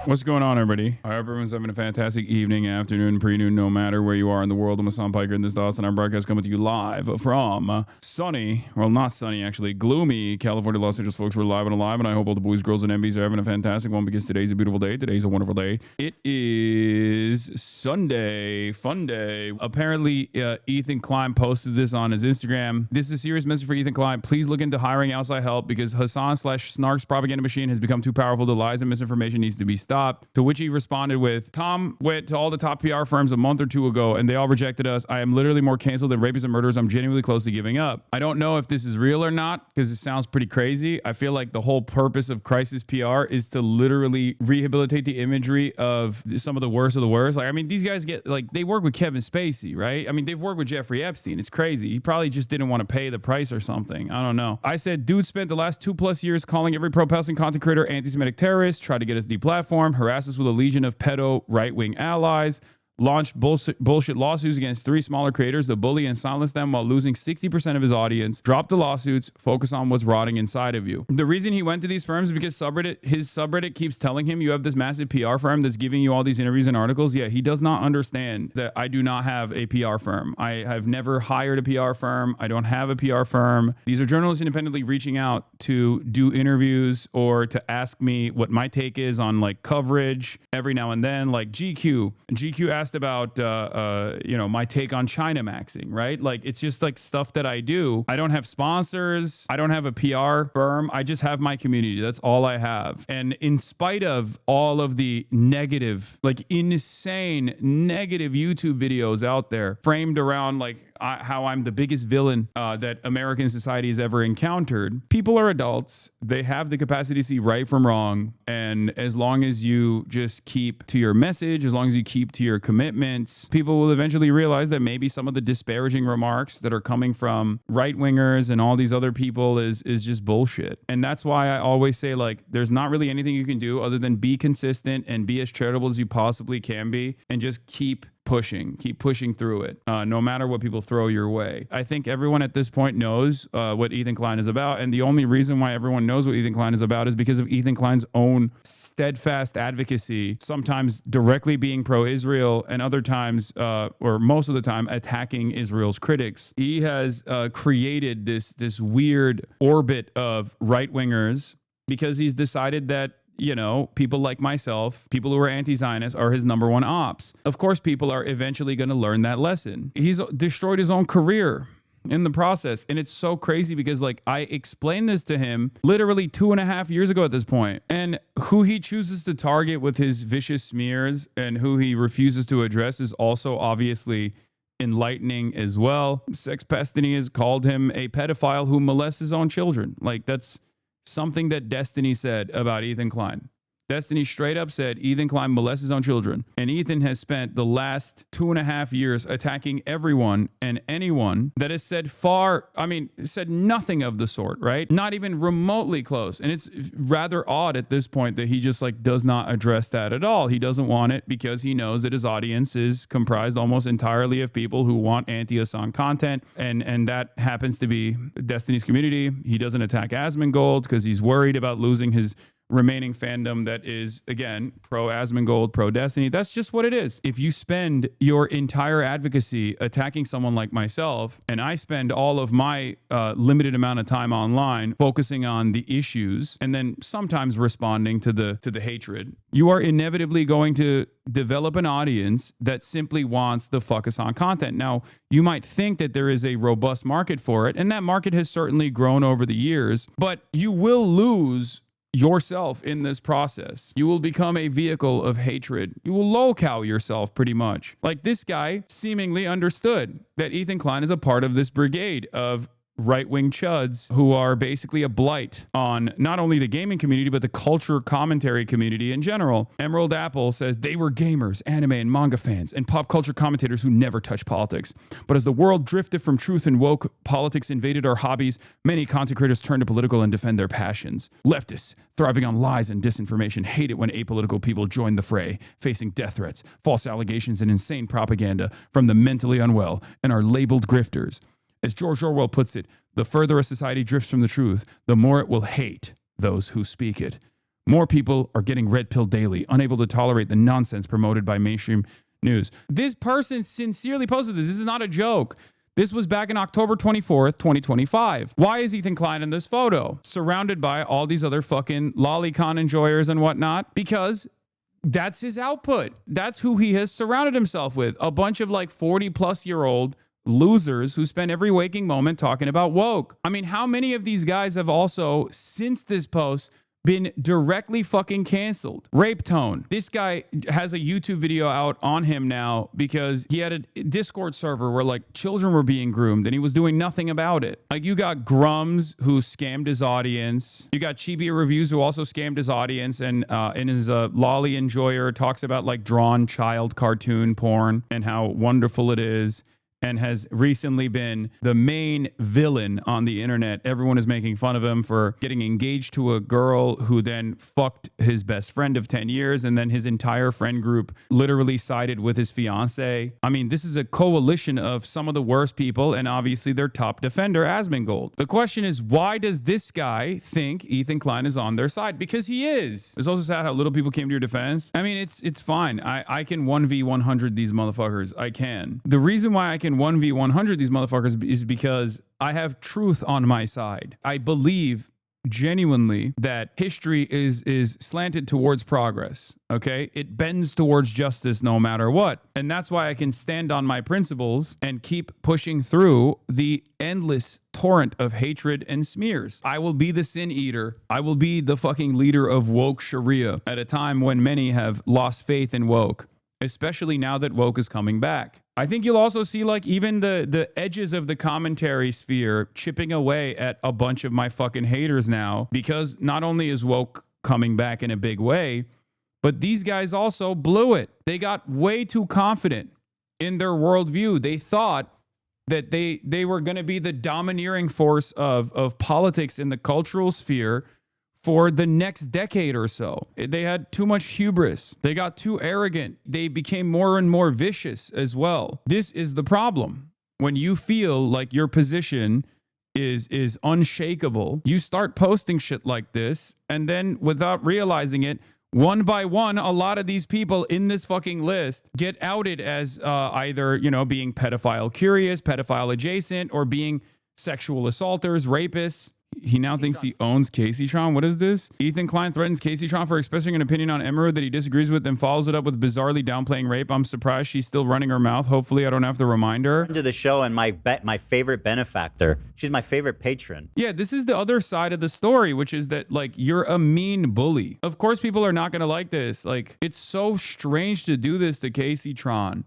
What's going on, everybody? I hope everyone's having a fantastic evening, afternoon, pre-noon, no matter where you are in the world. I'm Hassan Piker, and this is Dawson. Our broadcast coming to you live from sunny, well, not sunny, actually, gloomy California, Los Angeles, folks. We're live and alive, and I hope all the boys, girls, and MBs are having a fantastic one because today's a beautiful day. Today's a wonderful day. It is Sunday, fun day. Apparently, Ethan Klein posted this on his Instagram. This is a serious message for Ethan Klein. Please look into hiring outside help because Hassan/Snark's propaganda machine has become too powerful. The lies and misinformation needs to be stopped. To which he responded with, Tom went to all the top PR firms a month or two ago and they all rejected us. I am literally more canceled than rapists and murderers. I'm genuinely close to giving up. I don't know if this is real or not because it sounds pretty crazy. I feel like the whole purpose of crisis PR is to literally rehabilitate the imagery of some of the worst of the worst. Like, I mean, these guys get, like, they work with Kevin Spacey, right? I mean, they've worked with Jeffrey Epstein. It's crazy. He probably just didn't want to pay the price or something. I don't know. I said, dude spent the last 2+ years calling every pro-Palestine content creator anti-Semitic terrorist, tried to get us deplatformed, harass us with a legion of pedo right-wing allies, launched bullshit lawsuits against 3 smaller creators to bully and silence them while losing 60% of his audience, dropped the lawsuits, focus on what's rotting inside of you. The reason he went to these firms is because his subreddit keeps telling him you have this massive PR firm that's giving you all these interviews and articles. Yeah, he does not understand that I do not have a PR firm. I have never hired a PR firm. I don't have a PR firm. These are journalists independently reaching out to do interviews or to ask me what my take is on like coverage every now and then, like GQ. GQ asked about my take on China maxing, right? Like, it's just like stuff that I do. I don't have sponsors. I don't have a PR firm. I just have my community. That's all I have. And in spite of all of the negative, like insane negative YouTube videos out there framed around like how I'm the biggest villain that American society has ever encountered, people are adults. They have the capacity to see right from wrong. And as long as you just keep to your message, as long as you keep to your commitments, people will eventually realize that maybe some of the disparaging remarks that are coming from right-wingers and all these other people is just bullshit. And that's why I always say, like, there's not really anything you can do other than be consistent and be as charitable as you possibly can be and just keep pushing through it, no matter what people throw your way. I think everyone at this point knows what Ethan Klein is about. And the only reason why everyone knows what Ethan Klein is about is because of Ethan Klein's own steadfast advocacy, sometimes directly being pro-Israel and other times, or most of the time, attacking Israel's critics. He has created this weird orbit of right-wingers because he's decided that, you know, people like myself, people who are anti-Zionist, are his number one ops. Of course, people are eventually going to learn that lesson. He's destroyed his own career in the process. And it's so crazy because, like, I explained this to him literally 2.5 years ago at this point. And who he chooses to target with his vicious smears and who he refuses to address is also obviously enlightening as well. Sex Pestiny has called him a pedophile who molests his own children. Like, that's something that Destiny said about Ethan Klein. Destiny straight up said Ethan Klein molests his own children. And Ethan has spent the last 2.5 years attacking everyone and anyone that has said said nothing of the sort, right? Not even remotely close. And it's rather odd at this point that he just like does not address that at all. He doesn't want it because he knows that his audience is comprised almost entirely of people who want anti-Hassan content. And that happens to be Destiny's community. He doesn't attack Asmongold because he's worried about losing his remaining fandom that is, again, pro-Asmongold, pro-Destiny. That's just what it is. If you spend your entire advocacy attacking someone like myself, and I spend all of my limited amount of time online focusing on the issues and then sometimes responding to the hatred, you are inevitably going to develop an audience that simply wants the fuck Hassan content. Now, you might think that there is a robust market for it, and that market has certainly grown over the years, but you will lose yourself in this process. You will become a vehicle of hatred. You will lolcow yourself pretty much. Like, this guy seemingly understood that Ethan Klein is a part of this brigade of right-wing chuds who are basically a blight on not only the gaming community, but the culture commentary community in general. Emerald Apple says they were gamers, anime and manga fans, and pop culture commentators who never touch politics. But as the world drifted from truth and woke, politics invaded our hobbies, many content creators turned to political and defend their passions. Leftists, thriving on lies and disinformation, hate it when apolitical people join the fray, facing death threats, false allegations, and insane propaganda from the mentally unwell and are labeled grifters. As George Orwell puts it, the further a society drifts from the truth, the more it will hate those who speak it. More people are getting red pill daily, unable to tolerate the nonsense promoted by mainstream news. This person sincerely posted this. This is not a joke. This was back in October 24th, 2025. Why is Ethan Klein in this photo? Surrounded by all these other fucking lolicon enjoyers and whatnot. Because that's his output. That's who he has surrounded himself with. A bunch of like 40-plus-year-old losers who spend every waking moment talking about woke. I mean, how many of these guys have also, since this post, been directly fucking canceled? Rape Tone. This guy has a YouTube video out on him now because he had a Discord server where like children were being groomed and he was doing nothing about it. Like you got Grums who scammed his audience. You got Chibi Reviews who also scammed his audience and in his lolly enjoyer talks about like drawn child cartoon porn and how wonderful it is, and has recently been the main villain on the internet. Everyone is making fun of him for getting engaged to a girl who then fucked his best friend of 10 years, and then his entire friend group literally sided with his fiance. I mean, this is a coalition of some of the worst people, and obviously their top defender, Asmongold. The question is, why does this guy think Ethan Klein is on their side? Because he is. It's also sad how little people came to your defense. I mean, it's fine. I can 1v100 these motherfuckers. I can. The reason why I can 1v100 these motherfuckers is because I have truth on my side. I believe genuinely that history is slanted towards progress. Okay, it bends towards justice no matter what, and that's why I can stand on my principles and keep pushing through the endless torrent of hatred and smears. I will be the sin eater. I will be the fucking leader of woke Sharia at a time when many have lost faith in woke, especially now that woke is coming back. I think you'll also see like even the edges of the commentary sphere chipping away at a bunch of my fucking haters now, because not only is woke coming back in a big way, but these guys also blew it. They got way too confident in their worldview. They thought that they were going to be the domineering force of politics in the cultural sphere for the next decade or so. They had too much hubris. They got too arrogant. They became more and more vicious as well. This is the problem. When you feel like your position is unshakable, you start posting shit like this, and then without realizing it, one by one, a lot of these people in this fucking list get outed as either, you know, being pedophile curious, pedophile adjacent, or being sexual assaulters, rapists. He now thinks he owns KACEYTRON. What is this? Ethan Klein threatens KACEYTRON for expressing an opinion on Emerald that he disagrees with, and follows it up with bizarrely downplaying rape. I'm surprised she's still running her mouth. Hopefully I don't have to remind her. To the show, and my favorite benefactor. She's my favorite patron. Yeah, this is the other side of the story, which is that like you're a mean bully. Of course people are not going to like this. Like it's so strange to do this to KACEYTRON.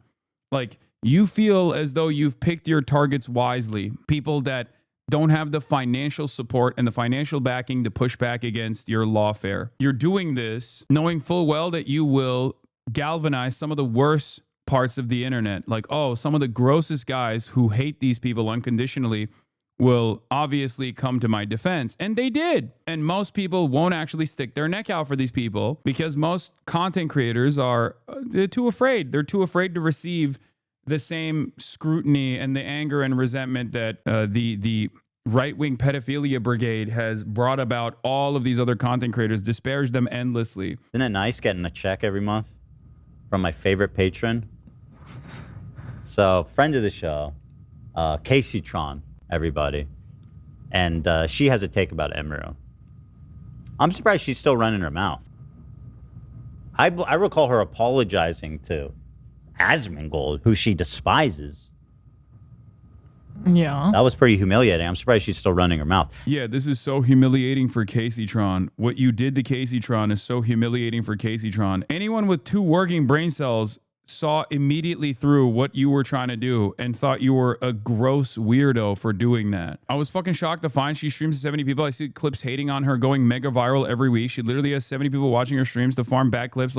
Like you feel as though you've picked your targets wisely. People that don't have the financial support and the financial backing to push back against your lawfare. You're doing this knowing full well that you will galvanize some of the worst parts of the internet. Like, oh, some of the grossest guys who hate these people unconditionally will obviously come to my defense. And they did. And most people won't actually stick their neck out for these people because most content creators they're too afraid. They're too afraid to receive the same scrutiny and the anger and resentment that the right-wing pedophilia brigade has brought about. All of these other content creators, disparage them endlessly. Isn't it nice getting a check every month from my favorite patron? So, friend of the show, KACEYTRON, everybody. And she has a take about Emerald. I'm surprised she's still running her mouth. I recall her apologizing to Asmongold, who she despises. Yeah. That was pretty humiliating. I'm surprised she's still running her mouth. Yeah, this is so humiliating for KACEYTRON. What you did to KACEYTRON is so humiliating for KACEYTRON. Anyone with 2 working brain cells saw immediately through what you were trying to do and thought you were a gross weirdo for doing that. I was fucking shocked to find she streams to 70 people. I see clips hating on her going mega viral every week. She literally has 70 people watching her streams to farm bad clips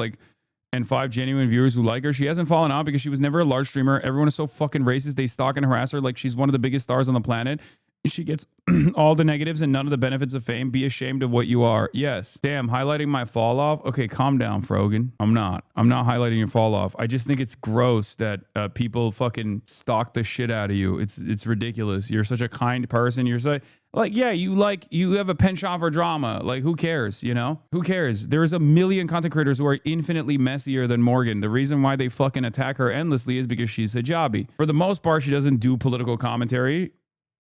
and 5 genuine viewers who like her. She hasn't fallen out because she was never a large streamer. Everyone is so fucking racist. They stalk and harass her like she's one of the biggest stars on the planet. She gets all the negatives and none of the benefits of fame. Be ashamed of what you are. Yes. Damn, highlighting my fall off. Okay, calm down, Frogan. I'm not highlighting your fall off. I just think it's gross that people fucking stalk the shit out of you. It's ridiculous. You're such a kind person. You're so Like, yeah, you have a penchant for drama. Like, who cares, you know? Who cares? There's a million content creators who are infinitely messier than Morgan. The reason why they fucking attack her endlessly is because she's hijabi. For the most part, she doesn't do political commentary.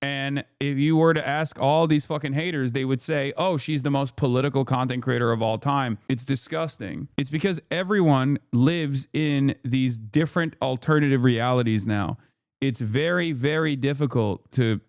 And if you were to ask all these fucking haters, they would say, oh, she's the most political content creator of all time. It's disgusting. It's because everyone lives in these different alternative realities now. It's very, very difficult to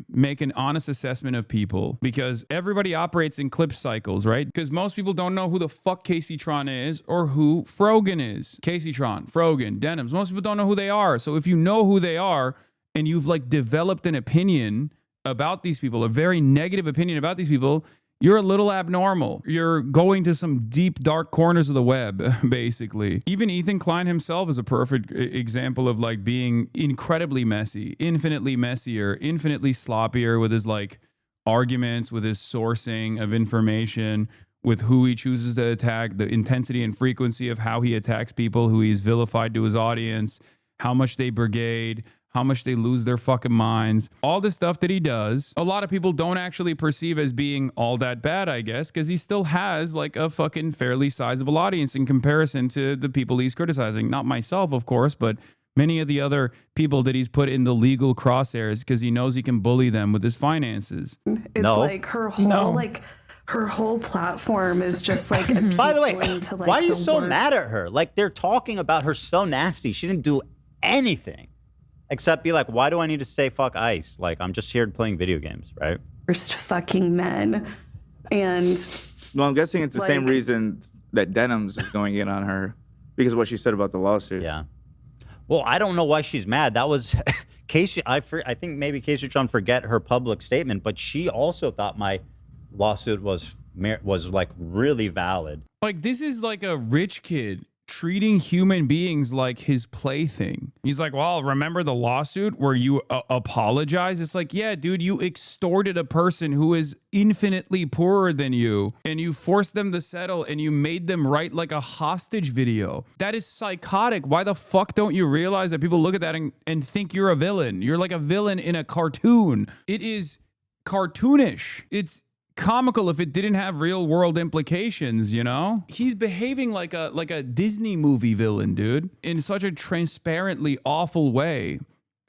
make an honest assessment of people because everybody operates in clip cycles, right? Because most people don't know who the fuck KACEYTRON is or who FROGAN is. KACEYTRON, FROGAN, DENIMS. Most people don't know who they are. So if you know who they are and you've like developed an opinion about these people, a very negative opinion about these people, you're a little abnormal. You're going to some deep, dark corners of the web, basically. Even Ethan Klein himself is a perfect example of like being incredibly messy, infinitely messier, infinitely sloppier with his like arguments, with his sourcing of information, with who he chooses to attack, the intensity and frequency of how he attacks people, who he's vilified to his audience, how much they brigade, how much they lose their fucking minds. All the stuff that he does, a lot of people don't actually perceive as being all that bad, I guess, because he still has like a fucking fairly sizable audience in comparison to the people he's criticizing. Not myself, of course, but many of the other people that he's put in the legal crosshairs because he knows he can bully them with his finances. It's like her whole her whole platform is just like by the way, to, like, why are you so mad at her? Like, they're talking about her so nasty. She didn't do anything. Except be like, why do I need to say fuck ICE? Like, I'm just here playing video games, right? Worst fucking men. And well, I'm guessing it's the same reason that Denims is going in on her because of what she said about the lawsuit. Yeah. Well, I don't know why she's mad. That was Casey. I think maybe KACEYTRON forget her public statement, but she also thought my lawsuit was like really valid. Like, this is like a rich kid treating human beings like his plaything. He's like, well, remember the lawsuit where you apologize? It's like, yeah, dude, you extorted a person who is infinitely poorer than you and you forced them to settle and you made them write like a hostage video. That is psychotic. Why the fuck don't you realize that people look at that and think you're a villain? You're like a villain in a cartoon. It is cartoonish. It's comical if it didn't have real world implications, you know? He's behaving like a Disney movie villain, dude, in such a transparently awful way.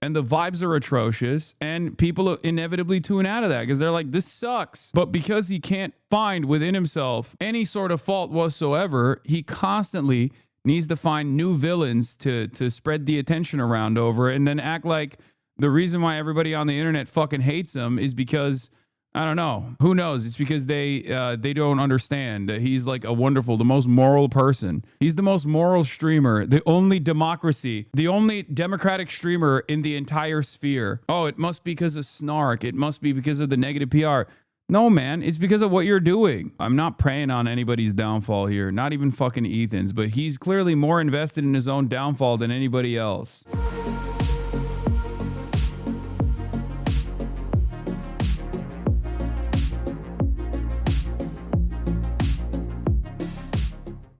And the vibes are atrocious, and people inevitably tune out of that because they're like, this sucks. But because he can't find within himself any sort of fault whatsoever, he constantly needs to find new villains to spread the attention around over and then act like the reason why everybody on the internet fucking hates him is because, I don't know. Who knows? It's because they don't understand that he's like the most moral person. He's the most moral streamer, the only democracy, the only democratic streamer in the entire sphere. Oh, it must be because of snark. It must be because of the negative PR. No, man, it's because of what you're doing. I'm not preying on anybody's downfall here, not even fucking Ethan's, but he's clearly more invested in his own downfall than anybody else.